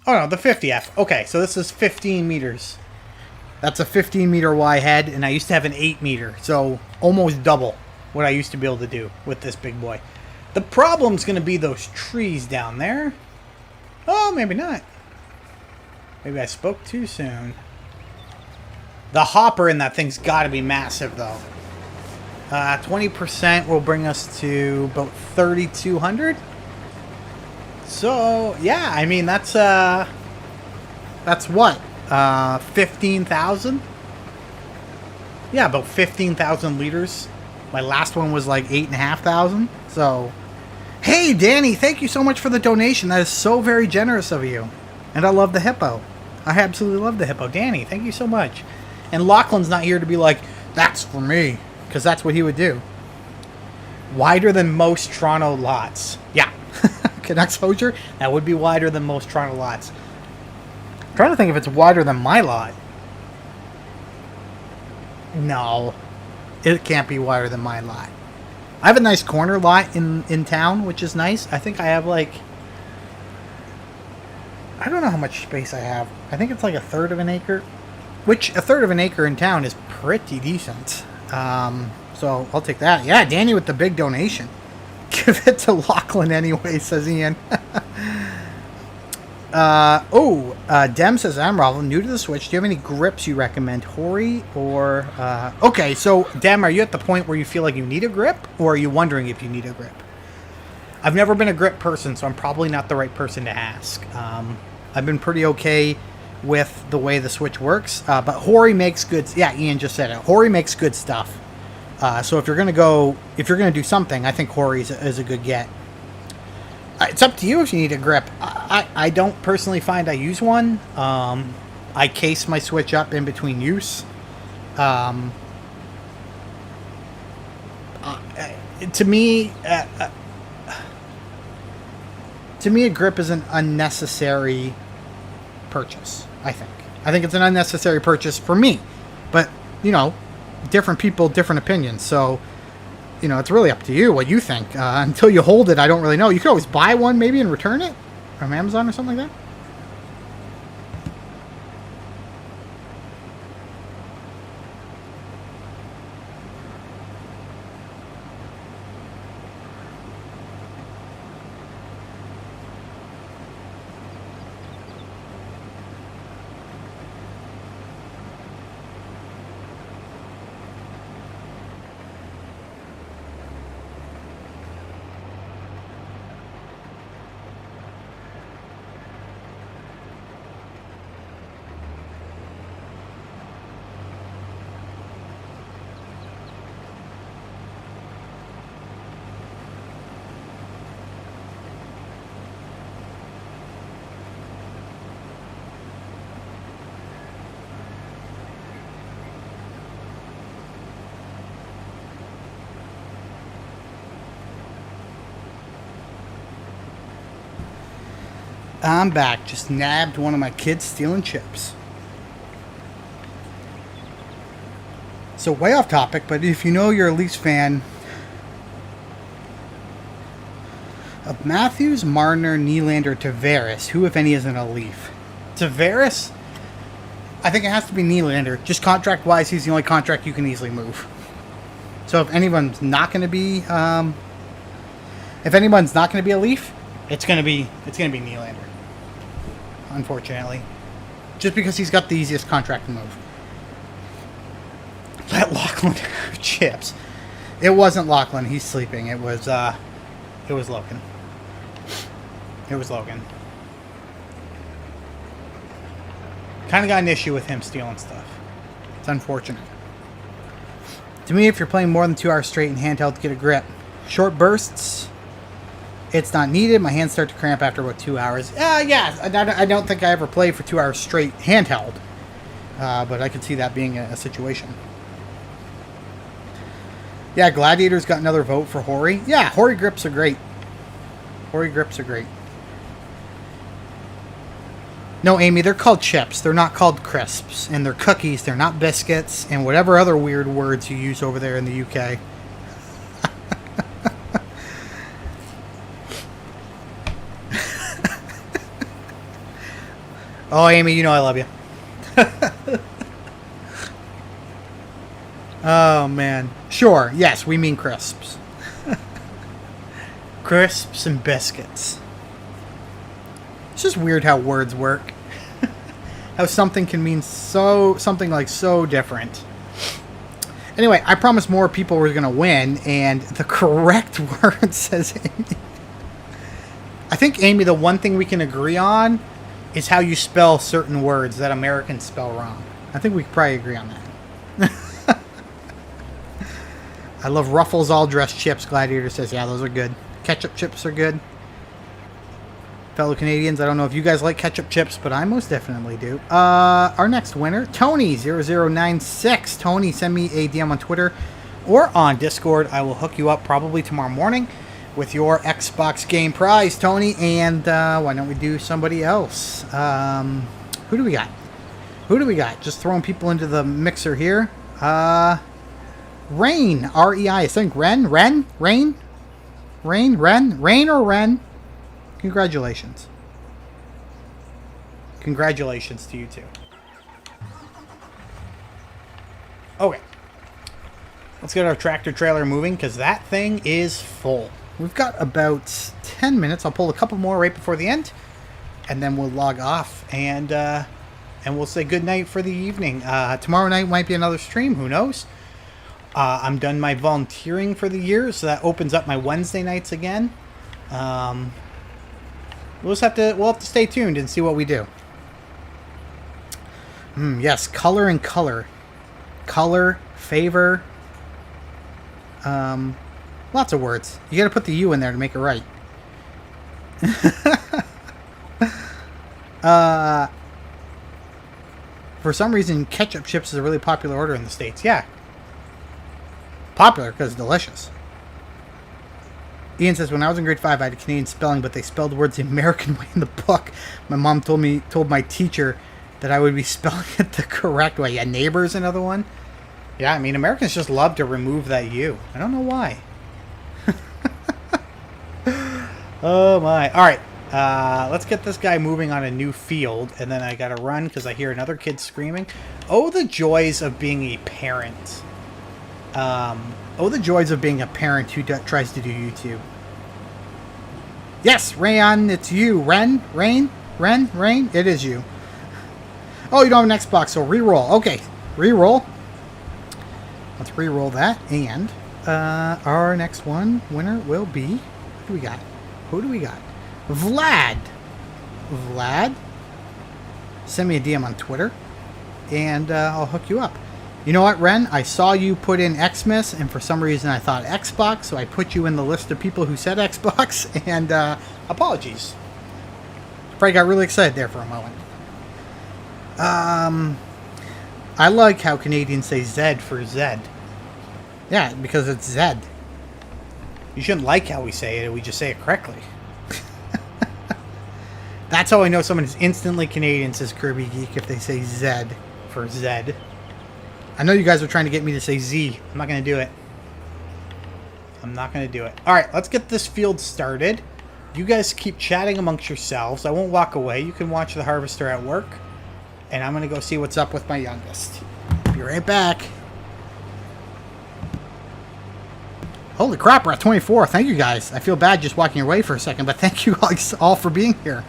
S1: Oh no, the 50F. Okay, so this is 15 meters. That's a 15 meter wide head, and I used to have an 8 meter. So almost double what I used to be able to do with this big boy. The problem's going to be those trees down there. Oh, maybe not. Maybe I spoke too soon. The hopper in that thing's got to be massive, though. 20% will bring us to about 3,200. So, yeah, I mean, that's what? 15,000? Yeah, about 15,000 liters. My last one was like 8,500. So, hey, Danny, thank you so much for the donation. That is so very generous of you. And I love the hippo. I absolutely love the hippo. Danny, thank you so much. And Lachlan's not here to be like, that's for me. Because that's what he would do. Wider than most Toronto lots. Yeah. Exposure, that would be wider than most Toronto lots. I'm trying to think if it's wider than my lot. No. It can't be wider than my lot. I have a nice corner lot in town, which is nice. I think I have like... I don't know how much space I have. I think it's like a third of an acre. Which, a third of an acre in town is pretty decent. So, I'll take that. Yeah, Danny with the big donation. Give it to Lachlan anyway, says Ian. Dem says, I'm Roland, new to the Switch. Do you have any grips you recommend? Hori or... Okay, so, Dem, are you at the point where you feel like you need a grip? Or are you wondering if you need a grip? I've never been a grip person, so I'm probably not the right person to ask. I've been pretty okay with the way the Switch works. But Hori makes good... Yeah, Ian just said it. Hori makes good stuff. So if you're going to do something, I think Hori is a good get. It's up to you if you need a grip. I don't personally find I use one. I case my Switch up in between use. To me, a grip is an unnecessary purchase, I think. I think it's an unnecessary purchase for me. But, you know, different people, different opinions. So, you know, it's really up to you what you think. Until you hold it, I don't really know. You could always buy one maybe and return it from Amazon or something like that. I'm back. Just nabbed one of my kids stealing chips. So way off topic, but if you know you're a Leafs fan, of Matthews, Marner, Nylander, Tavares, who, if any, isn't a Leaf? Tavares? I think it has to be Nylander. Just contract-wise, he's the only contract you can easily move. So if anyone's not going to be, a Leaf, it's going to be Nylander. Unfortunately, just because he's got the easiest contract to move. Let Lachlan have chips. It wasn't Lachlan. He's sleeping. It was Logan. It was Logan. Kind of got an issue with him stealing stuff. It's unfortunate. To me, if you're playing more than 2 hours straight in handheld to get a grip, short bursts, it's not needed. My hands start to cramp after about 2 hours. Yeah, I don't think I ever played for 2 hours straight handheld. But I could see that being a situation. Yeah, Gladiator's got another vote for Hori. Yeah, Hori grips are great. Hori grips are great. No, Aimee, they're called chips. They're not called crisps. And they're cookies. They're not biscuits. And whatever other weird words you use over there in the UK. Oh, Aimee, you know I love you. Oh, man. Sure, yes, we mean crisps. Crisps and biscuits. It's just weird how words work. How something can mean something like so different. Anyway, I promised more people were going to win, and the correct word says Aimee. I think, Aimee, the one thing we can agree on is how you spell certain words that Americans spell wrong. I think we could probably agree on that. I love Ruffles all dressed chips, Gladiator says. Yeah, those are good. Ketchup chips are good. Fellow Canadians, I don't know if you guys like ketchup chips, but I most definitely do. Our next winner, Tony0096. Tony, send me a DM on Twitter or on Discord. I will hook you up probably tomorrow morning with your Xbox game prize, Tony. And why don't we do somebody else? Who do we got? Who do we got? Just throwing people into the mixer here. Rain, R-E-I, I think Rain or Ren. Congratulations. Congratulations to you too. Okay. Let's get our tractor trailer moving because that thing is full. We've got about 10 minutes. I'll pull a couple more right before the end. And then we'll log off and we'll say goodnight for the evening. Tomorrow night might be another stream. Who knows? I'm done my volunteering for the year, so that opens up my Wednesday nights again. We'll have to stay tuned and see what we do. Yes, color and color. Color, favor. Lots of words. You got to put the U in there to make it right. For some reason, ketchup chips is a really popular order in the States. Yeah. Popular because delicious. Ian says, when I was in grade 5, I had a Canadian spelling, but they spelled words the American way in the book. My mom told my teacher that I would be spelling it the correct way. Yeah, neighbor's another one. Yeah, I mean, Americans just love to remove that U. I don't know why. Oh, my. All right. Let's get this guy moving on a new field, and then I got to run because I hear another kid screaming. Oh, the joys of being a parent. Oh, the joys of being a parent who tries to do YouTube. Yes, Rayon, it's you. Rain? It is you. Oh, you don't have an Xbox, so re-roll. Okay, re-roll. Let's re-roll that, and our next winner will be... Who do we got? Vlad. Send me a DM on Twitter, and I'll hook you up. You know what, Ren? I saw you put in Xmas, and for some reason I thought Xbox, so I put you in the list of people who said Xbox, and apologies. Probably got really excited there for a moment. I like how Canadians say Zed for Zed. Yeah, because it's Zed. You shouldn't like how we say it, we just say it correctly. That's how I know someone is instantly Canadian, says Kirby Geek, if they say Zed for Zed. I know you guys are trying to get me to say Z. I'm not going to do it. All right, let's get this field started. You guys keep chatting amongst yourselves. I won't walk away. You can watch the harvester at work. And I'm going to go see what's up with my youngest. Be right back. Holy crap, we're at 24. Thank you, guys. I feel bad just walking away for a second, but thank you all for being here.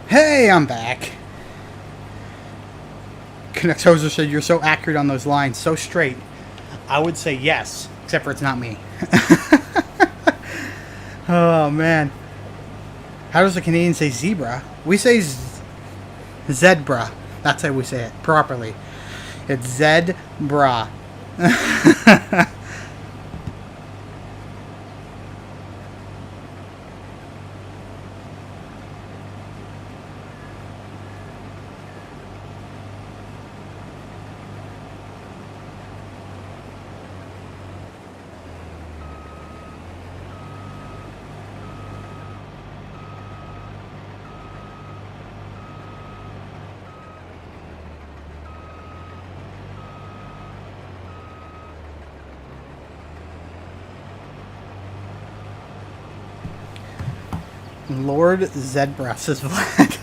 S1: Hey, I'm back. Canucks Hoser said, you're so accurate on those lines, so straight. I would say yes, except for it's not me. Oh, man. How does a Canadian say zebra? We say zebra. That's how we say it properly. It's zebra. Lord Zebra says Vlad.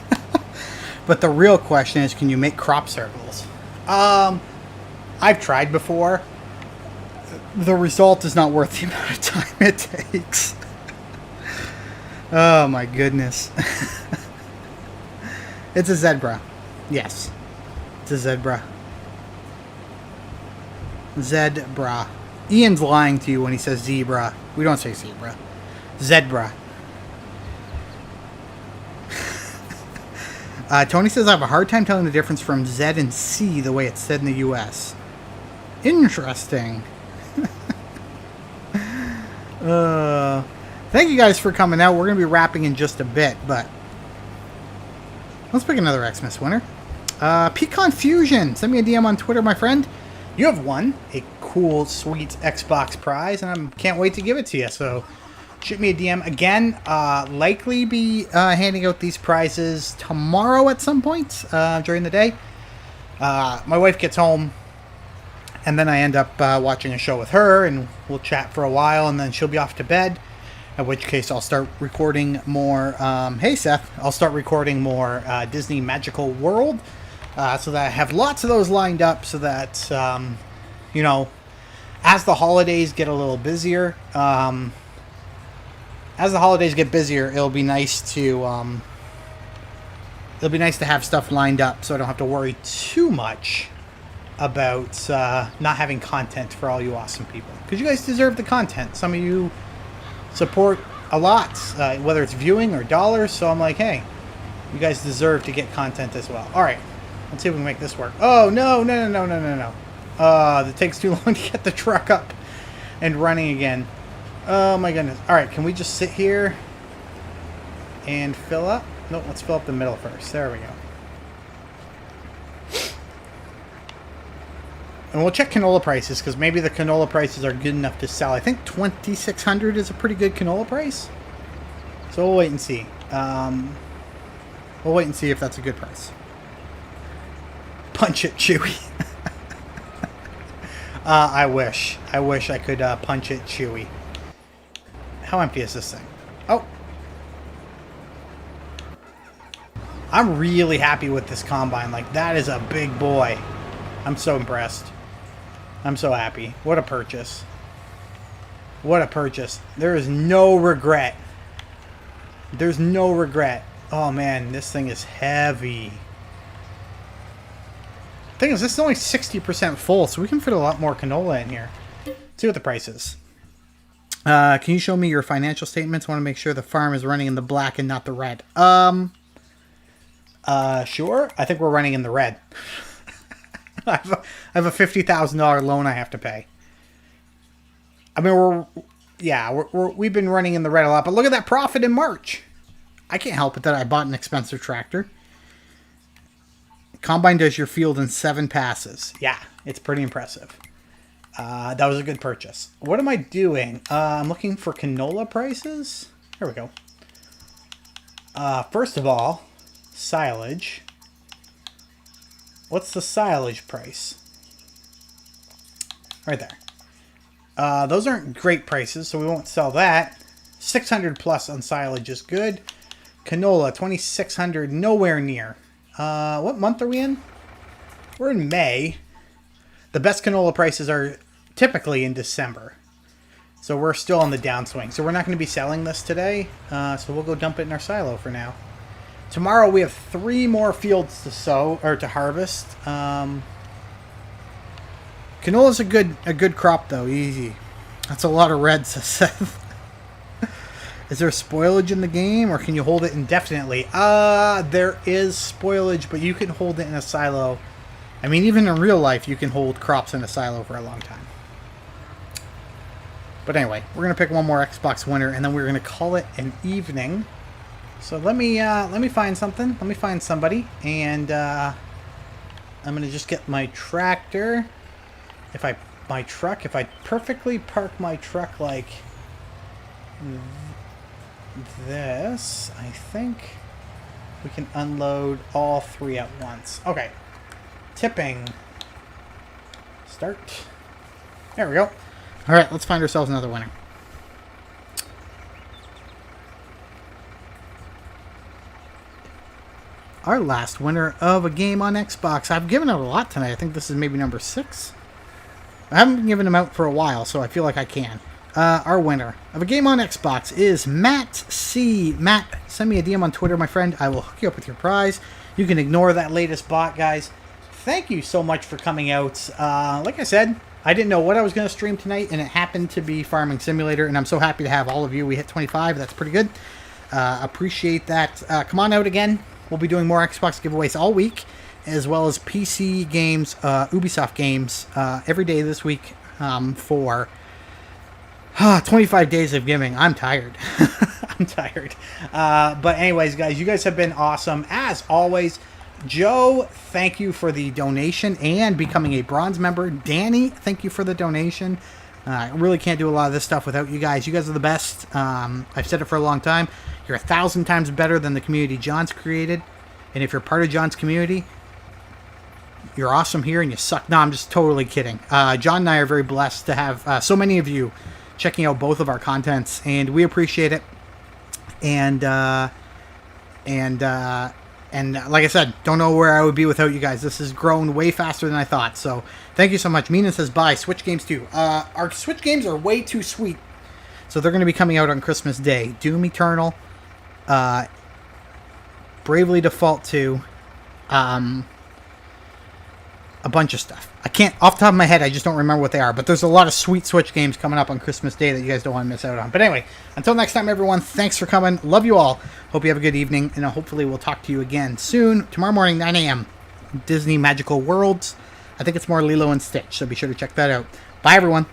S1: But the real question is, can you make crop circles? I've tried before. The result is not worth the amount of time it takes. Oh my goodness. It's a zebra. Yes. It's a zebra. Zebra. Ian's lying to you when he says zebra. We don't say zebra. Zebra. Tony says, I have a hard time telling the difference from Z and C the way it's said in the U.S. Interesting. Thank you guys for coming out. We're going to be wrapping in just a bit, but let's pick another Xmas winner. Pecan Fusion. Send me a DM on Twitter, my friend. You have won a cool, sweet Xbox prize, and I can't wait to give it to you, so shoot me a DM. Again, likely be handing out these prizes tomorrow at some point during the day. My wife gets home, and then I end up watching a show with her, and we'll chat for a while, and then she'll be off to bed, in which case I'll start recording more, hey Seth, I'll start recording more Disney Magical World, so that I have lots of those lined up, so that, you know, as the holidays get a little busier, it'll be nice to have stuff lined up, so I don't have to worry too much about not having content for all you awesome people. Because you guys deserve the content. Some of you support a lot, whether it's viewing or dollars. So I'm like, hey, you guys deserve to get content as well. All right, let's see if we can make this work. Oh no! It takes too long to get the truck up and running again. Oh my goodness. Alright, can we just sit here and fill up? Nope, let's fill up the middle first. There we go. And we'll check canola prices, because maybe the canola prices are good enough to sell. I think 2,600 is a pretty good canola price. So we'll wait and see. We'll wait and see if that's a good price. Punch it, Chewy. I wish. I wish I could punch it, Chewy. How empty is this thing? Oh. I'm really happy with this combine. Like, that is a big boy. I'm so impressed. I'm so happy. What a purchase. What a purchase. There is no regret. There's no regret. Oh, man. This thing is heavy. The thing is, this is only 60% full, so we can fit a lot more canola in here. Let's see what the price is. Can you show me your financial statements? I want to make sure the farm is running in the black and not the red. Sure. I think we're running in the red. I have a $50,000 loan I have to pay. I mean, we've been running in the red a lot, but look at that profit in March. I can't help it that I bought an expensive tractor. Combine does your field in 7 passes. Yeah, it's pretty impressive. That was a good purchase. What am I doing? I'm looking for canola prices. Here we go. First of all, silage. What's the silage price? Right there. Those aren't great prices, so we won't sell that. 600 plus on silage is good. Canola, 2,600, nowhere near. What month are we in? We're in May. The best canola prices are typically in December. So we're still on the downswing. So we're not going to be selling this today. So we'll go dump it in our silo for now. Tomorrow we have 3 more fields to sow or to harvest. Canola's a good crop though, easy. That's a lot of reds, Seth. Is there spoilage in the game, or can you hold it indefinitely? There is spoilage, but you can hold it in a silo. I mean, even in real life, you can hold crops in a silo for a long time. But anyway, we're gonna pick one more Xbox winner, and then we're gonna call it an evening. So let me find something. Let me find somebody, and I'm gonna just get my tractor. If I perfectly park my truck like this, I think we can unload all 3 at once. Okay. Tipping. Start. There we go. All right, let's find ourselves another winner. Our last winner of a game on Xbox. I've given out a lot tonight. I think this is maybe number 6. I haven't been giving them out for a while, so I feel like I can. Our winner of a game on Xbox is MattC. Matt, send me a DM on Twitter, my friend. I will hook you up with your prize. You can ignore that latest bot, guys. Thank you so much for coming out. Like I said, I didn't know what I was going to stream tonight, and it happened to be Farming Simulator, and I'm so happy to have all of you. We hit 25. That's pretty good. Appreciate that. Come on out again. We'll be doing more Xbox giveaways all week, as well as PC games, Ubisoft games, every day this week for 25 days of giving. I'm tired. I'm tired. But anyways, guys, you guys have been awesome. As always, Joe, thank you for the donation and becoming a bronze member. Danny, thank you for the donation. I really can't do a lot of this stuff without you guys. You guys are the best. I've said it for a long time. You're 1,000 times better than the community John's created. And if you're part of John's community, you're awesome here and you suck. No, I'm just totally kidding. John and I are very blessed to have so many of you checking out both of our contents, and we appreciate it. And like I said, don't know where I would be without you guys. This has grown way faster than I thought. So thank you so much. Menin says bye. Switch games too. Our Switch games are way too sweet, so they're going to be coming out on Christmas Day. Doom Eternal, Bravely Default 2, a bunch of stuff. I can't, off the top of my head, I just don't remember what they are. But there's a lot of sweet Switch games coming up on Christmas Day that you guys don't want to miss out on. But anyway, until next time, everyone, thanks for coming. Love you all. Hope you have a good evening. And hopefully we'll talk to you again soon. Tomorrow morning, 9 a.m. Disney Magical Worlds. I think it's more Lilo and Stitch, so be sure to check that out. Bye, everyone.